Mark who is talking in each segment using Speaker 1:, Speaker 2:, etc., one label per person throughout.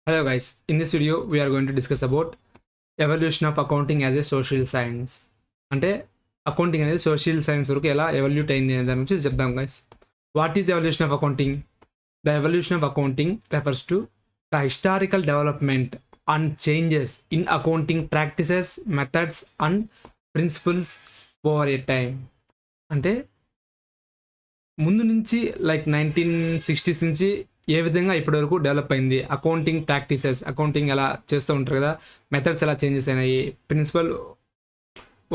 Speaker 1: Hello guys, in this video we are going to discuss about evolution of accounting as a social science. అంటే accounting అనేది social science వరకు ఎలా evolute అయింది అనే దాని గురించి చెప్దాం guys. What is evolution of accounting? The evolution of accounting refers to the historical development and changes in accounting practices, methods and principles over a time. అంటే ముందు నుంచి లైక్ 1960s నుంచి ఏ విధంగా ఇప్పటివరకు డెవలప్ అయింది అకౌంటింగ్ ప్రాక్టీసెస్, అకౌంటింగ్ ఎలా చేస్తూ ఉంటారు కదా, మెథడ్స్ ఎలా చేంజెస్ అయినాయి, ప్రిన్సిపల్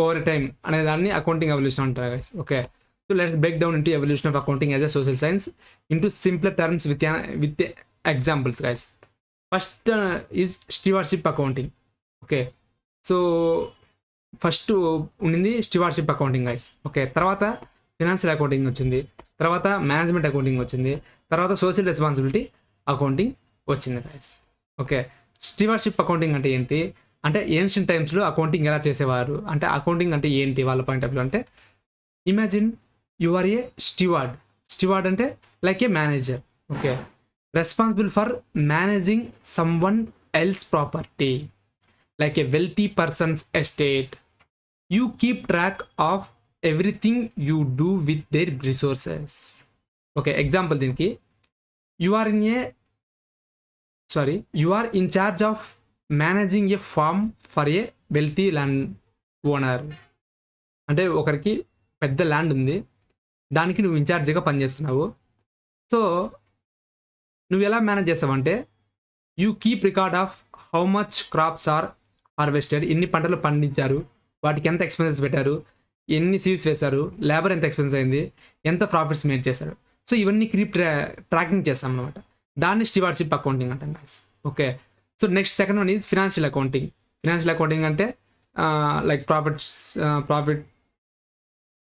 Speaker 1: ఓవర్ టైమ్ అనే దాన్ని అకౌంటింగ్ ఎవల్యూషన్ అంటారు guys. Okay, so let's break down into evolution of accounting as a social science into simpler terms with examples guys. First is stewardship accounting. Okay, so first ఉండింది stewardship accounting guys. Okay, తర్వాత financial accounting వచ్చింది, తర్వాత management accounting వచ్చింది, తర్వాత social responsibility accounting వచ్చింది guys. Okay, stewardship accounting అంటే ఏంటి అంటే ఏన్షియన్ టైమ్స్లో అకౌంటింగ్ ఎలా చేసేవారు అంటే అకౌంటింగ్ అంటే ఏంటి వాళ్ళ పాయింట్ ఆఫ్ వ్యూ అంటే, imagine you are a steward. Steward అంటే like a manager. Okay, responsible for managing someone else property like a wealthy persons estate. You keep track of everything you do with their resources. Okay, example దీనికి, you are in charge of managing a farm for a wealthy land owner. అంటే ఒకరికి పెద్ద land ఉంది, దానికి నువ్వు ఇన్ఛార్జిగా పనిచేస్తున్నావు. So నువ్వు ఎలా మేనేజ్ చేస్తావంటే, you keep record of how much crops are harvested, ఎన్ని పంటలు పండించారు, వాటికి ఎంత ఎక్స్పెన్సెస్ పెట్టారు, ఎన్ని సీడ్స్ వేశారు, లేబర్ ఎంత ఎక్స్పెన్స్ అయింది, ఎంత ప్రాఫిట్స్ మేక్ చేశారు. సో ఇవన్నీ ట్రాకింగ్ చేస్తాం అనమాట. దాన్ని స్టీవార్డ్షిప్ అకౌంటింగ్ అంటాం guys. Okay, so next second one is financial accounting. Financial accounting అంటే లైక్ ప్రాఫిట్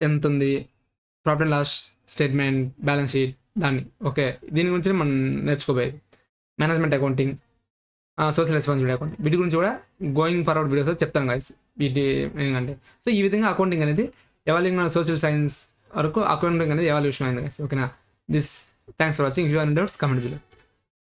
Speaker 1: ఎంత ఉంది, profit and loss statement, balance sheet, దాన్ని. ఓకే, దీని గురించి మనం నేర్చుకోబోయేది. Management accounting, social responsibility accounting, వీటి గురించి కూడా గోయింగ్ ఫార్వర్డ్ వీడియోస్ చెప్తాను గైస్. వీటి ఏంటంటే, సో ఈ విధంగా అకౌంటింగ్ అనేది ఎవాల్యూషన్ సోషల్ సైన్స్ వరకు అకౌంటింగ్ అనేది ఎవాల్యూషన్ అయింది గైస్. ఓకేనా, thanks for watching. You are in doubts comment below.